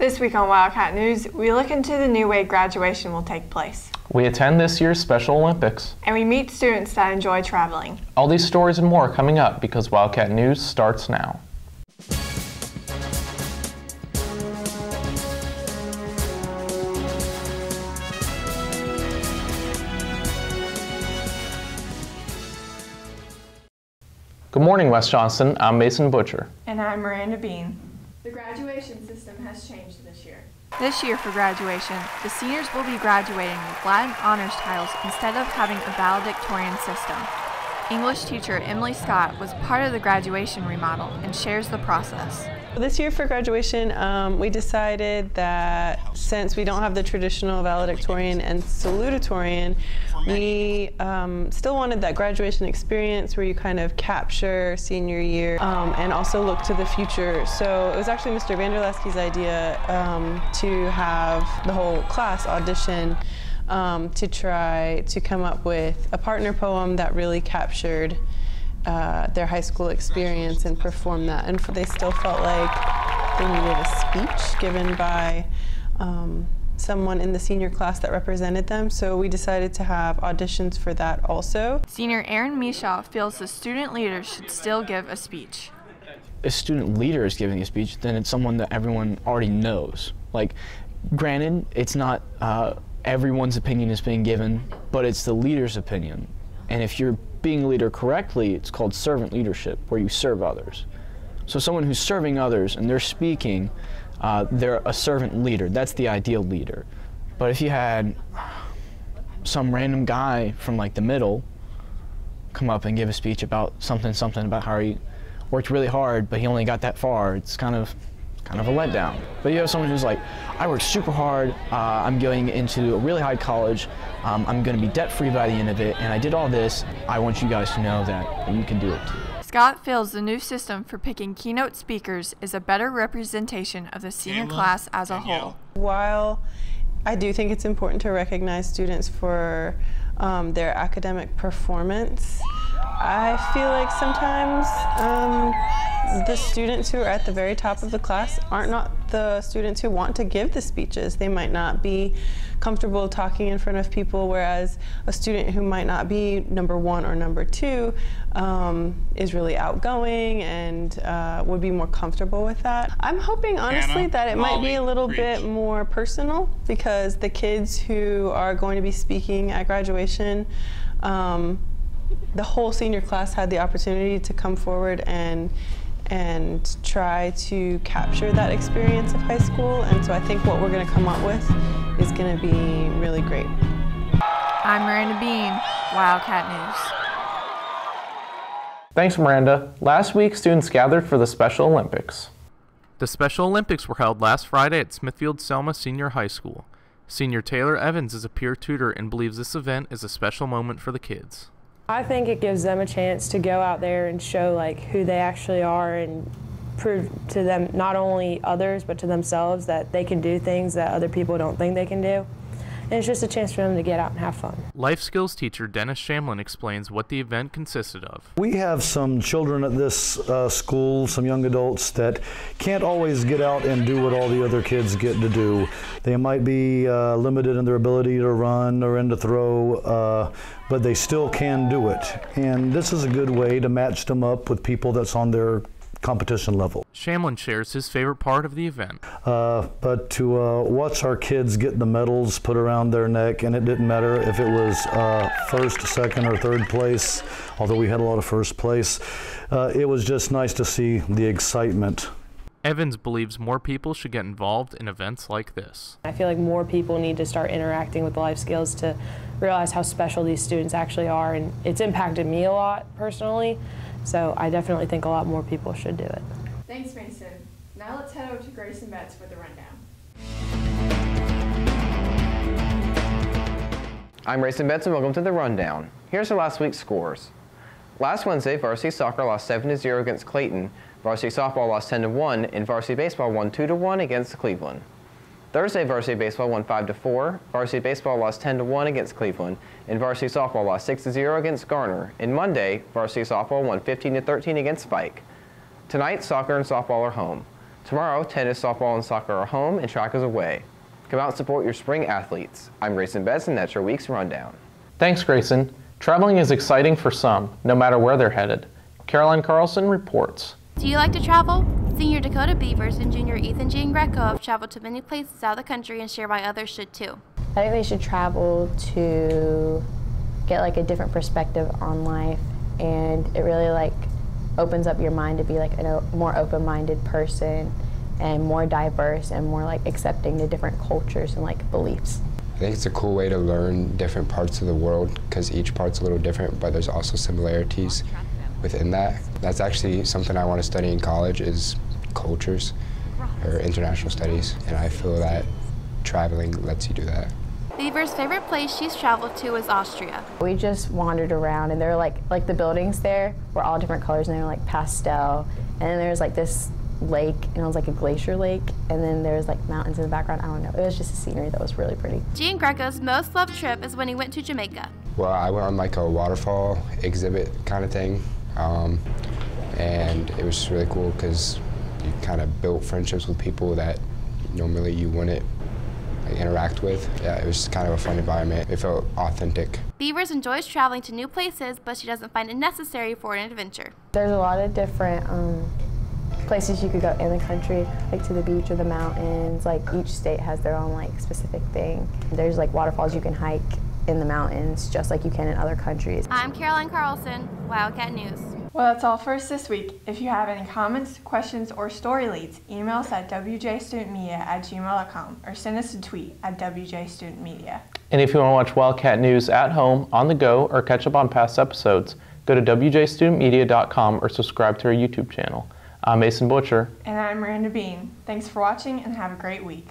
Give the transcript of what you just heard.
This week on Wildcat News, we look into the new way graduation will take place. We attend this year's Special Olympics. And we meet students that enjoy traveling. All these stories and more coming up because Wildcat News starts now. Good morning, West Johnston. I'm Mason Butcher. And I'm Miranda Bean. The graduation system has changed this year. This year for graduation, the seniors will be graduating with Latin honors titles instead of having a valedictorian system. English teacher Emily Scott was part of the graduation remodel and shares the process. This year for graduation, we decided that since we don't have the traditional valedictorian and salutatorian, we still wanted that graduation experience where you kind of capture senior year and also look to the future. So it was actually Mr. Vanderlesky's idea to have the whole class audition to try to come up with a partner poem that really captured their high school experience and perform that. And they still felt like they needed a speech given by someone in the senior class that represented them. So we decided to have auditions for that also. Senior Aaron Mishaw feels the student leader should still give a speech. If a student leader is giving a speech, then it's someone that everyone already knows. Like, granted, it's not everyone's opinion is being given, but it's the leader's opinion. And if you're being a leader correctly, it's called servant leadership, where you serve others. So someone who's serving others and they're speaking, they're a servant leader. That's the ideal leader. But if you had some random guy from like the middle come up and give a speech about something about how he worked really hard, but he only got that far, it's kind of a letdown. But you have someone who's like, I worked super hard, I'm going into a really high college, I'm going to be debt-free by the end of it, and I did all this. I want you guys to know that you can do it too. Scott feels the new system for picking keynote speakers is a better representation of the senior class as a whole. While I do think it's important to recognize students for their academic performance, I feel like sometimes the students who are at the very top of the class aren't not the students who want to give the speeches. They might not be comfortable talking in front of people, whereas a student who might not be number one or number two is really outgoing and would be more comfortable with that. I'm hoping, honestly, that it might be a little bit more personal, because the kids who are going to be speaking at graduation, the whole senior class had the opportunity to come forward and try to capture that experience of high school, and so I think what we're going to come up with is going to be really great. I'm Miranda Bean, Wildcat News. Thanks, Miranda. Last week, students gathered for the Special Olympics. The Special Olympics were held last Friday at Smithfield-Selma Senior High School. Senior Taylor Evans is a peer tutor and believes this event is a special moment for the kids. I think it gives them a chance to go out there and show who they actually are and prove to them, not only others, but to themselves, that they can do things that other people don't think they can do. And it's just a chance for them to get out and have fun. Life skills teacher Dennis Shamlin explains what the event consisted of. We have some children at this school, some young adults that can't always get out and do what all the other kids get to do. They might be limited in their ability to run or to throw, but they still can do it. And this is a good way to match them up with people that's on their competition level. Shamlin shares his favorite part of the event. But to watch our kids get the medals put around their neck, and it didn't matter if it was first, second, or third place, although we had a lot of first place, it was just nice to see the excitement. Evans believes more people should get involved in events like this. I feel like more people need to start interacting with the life skills to realize how special these students actually are, and it's impacted me a lot personally. So I definitely think a lot more people should do it. Thanks, Mason. Now let's head over to Grace and Betts for the rundown. I'm Grayson Betts and welcome to the rundown. Here's our last week's scores. Last Wednesday, varsity soccer lost 7-0 against Clayton, varsity softball lost 10-1, and varsity baseball won 2-1 against Cleveland. Thursday, varsity baseball won 5-4, varsity baseball lost 10-1 against Cleveland, and varsity softball lost 6-0 against Garner. And Monday, varsity softball won 15-13 against Spike. Tonight, soccer and softball are home. Tomorrow, tennis, softball, and soccer are home and track is away. Come out and support your spring athletes. I'm Grayson Betts, and that's your week's rundown. Thanks, Grayson. Traveling is exciting for some, no matter where they're headed. Caroline Carlson reports. Do you like to travel? Senior Dakota Beavers and Junior Ethan G. and Greco have traveled to many places out of the country and share why others should too. I think they should travel to get like a different perspective on life, and it really like opens up your mind to be like a more open-minded person and more diverse and more like accepting to different cultures and like beliefs. I think it's a cool way to learn different parts of the world because each part's a little different, but there's also similarities within that. That's actually something I want to study in college is cultures or international studies, and I feel that traveling lets you do that. Beaver's favorite place she's traveled to is Austria. We just wandered around, and they're like the buildings there were all different colors, and they were like pastel, and then there's like this lake, and it was like a glacier lake, and then there's like mountains in the background. I don't know, it was just a scenery that was really pretty. G. and Greco's most loved trip is when he went to Jamaica. Well, I went on like a waterfall exhibit kind of thing, and it was really cool because you kind of built friendships with people that normally you wouldn't like, interact with. Yeah, it was kind of a fun environment. It felt authentic. Beavers enjoys traveling to new places, but she doesn't find it necessary for an adventure. There's a lot of different places you could go in the country, like to the beach or the mountains. Like each state has their own like specific thing. There's like waterfalls you can hike in the mountains just like you can in other countries. I'm Caroline Carlson, Wildcat News. Well, that's all for us this week. If you have any comments, questions, or story leads, email us at wjstudentmedia@gmail.com or send us a tweet at wjstudentmedia. And if you want to watch Wildcat News at home, on the go, or catch up on past episodes, go to wjstudentmedia.com or subscribe to our YouTube channel. I'm Mason Butcher. And I'm Miranda Bean. Thanks for watching and have a great week.